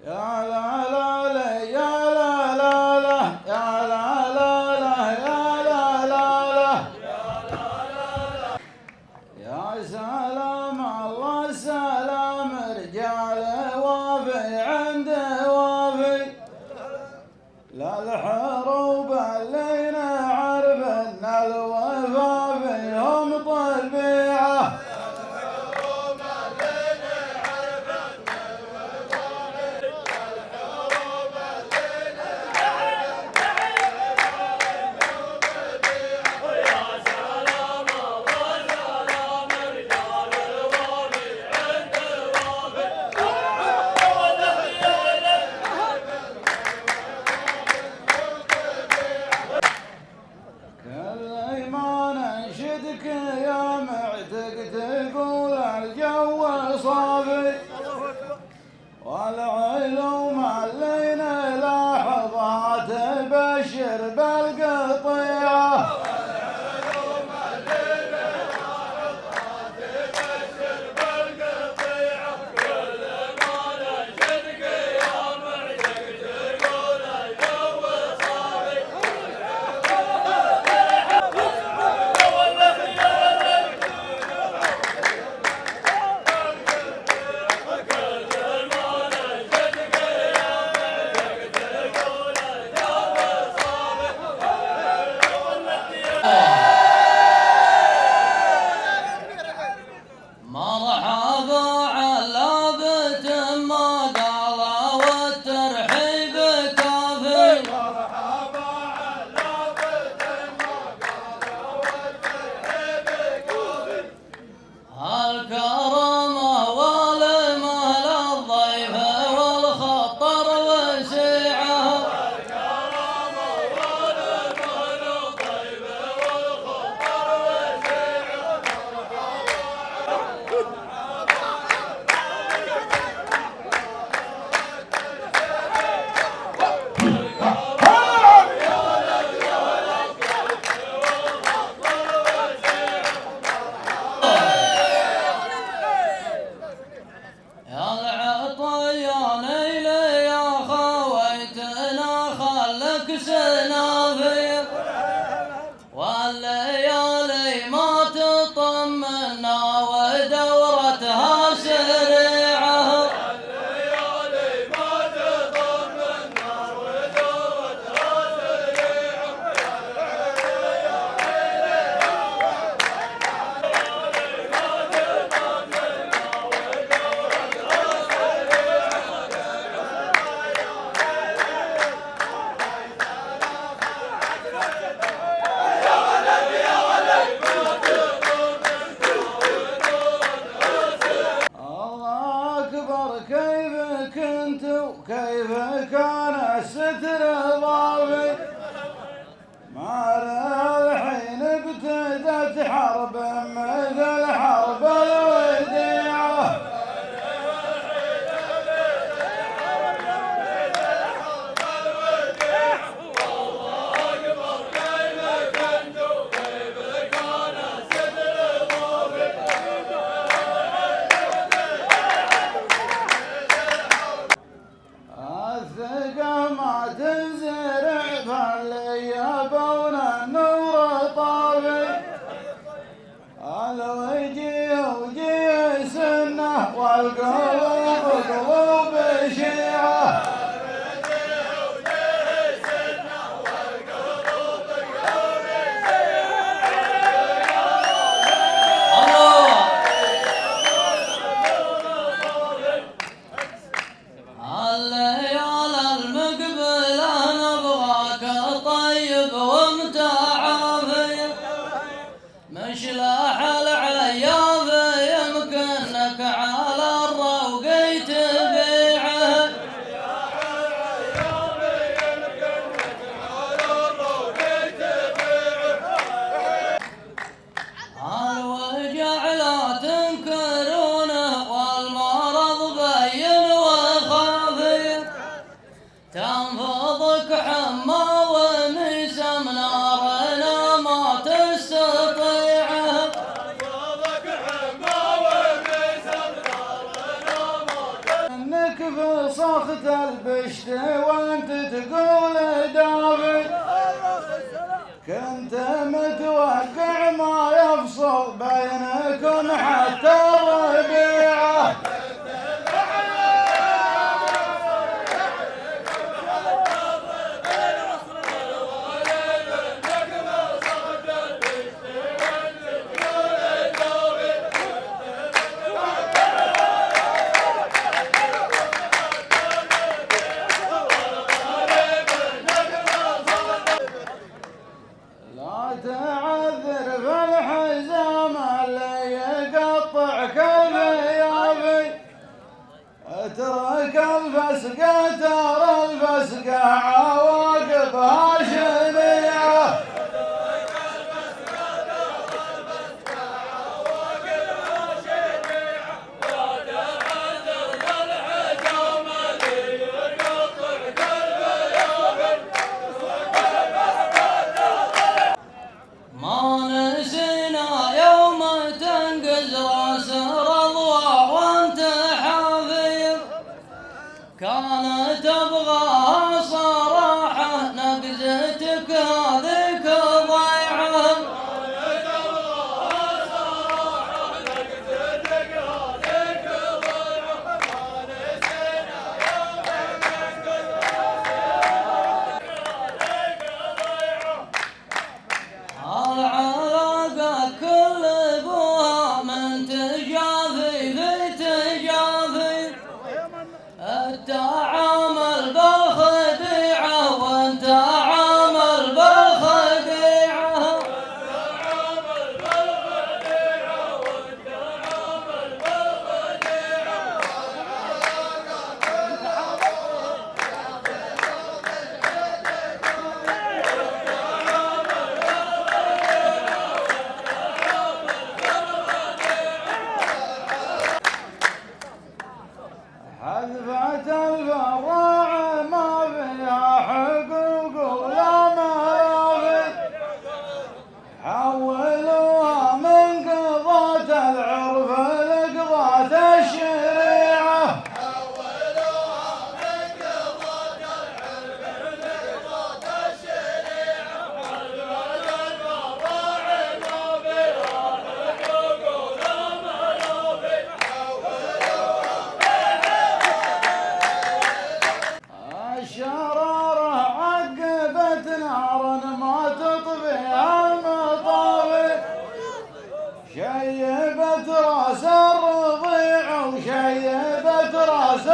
يا لا لا لا يا لا لا لا يا لا لا لا يا لا لا لا يا سلام الله سلام رجال وافي عند وافي لا الحروب اللي نعرف ان الوفا فيهم طبيعه يا معتق تقول الجو صافي والعلوم اللي نلاحظها تبشر بالقطيعة كل ما نشدك يا معتق تقول الجو صافي مرحبا علابة ما قال والترحيب كافي مرحبا علابة ما قال والترحيب كافي الكرامة والمال الضيف والخطر وسيعه الكرامة والمال الضيف والخطر وسيعه يا العطيان إلي يا خويتنا خلك سنافير والليالي ما تطمنا ودورتها سريعه الليالي ما تطمنا ودورتها سريعه الله أكبر كيف كنت وكيف كان الستر ضافي ما الحين ابتدت حرب مثل حرب الوديعة الثقة ما تنزرع فاللي يبون النور طافي الوجيه وجيه سنة والقلوب قلوب شيعة الليالي المقبلة نبغاك طيب ومتعافي مش لاح العياف يمكنك على الروق لك في صخت البشت وانت تقول دافي، كنت متوقع ما يفصل بينكم حتى الربيعه. لا تعذر في الحزام اللي يقطع كل ثيابي، اترك الفسقة ترى الفسقة عواقبها شنيعة. ما نسينا يوم تنقز راس رضوى وانت حافظ، كانت تبغى صراحة نقزتك هذيك ضيعة. العلاقة كل ابوها من تجافي في تجافي، التعامل بالخديعة وانت عامل بالخديعة. حذفة الفراع ما فيها حقوق ولا مرافق، حولوها من قضاة العرف لقضاة الشريعة. الشرارة عقبت نار ما تطفيها المطافي، شيبت راس الرضيع وشيبت راس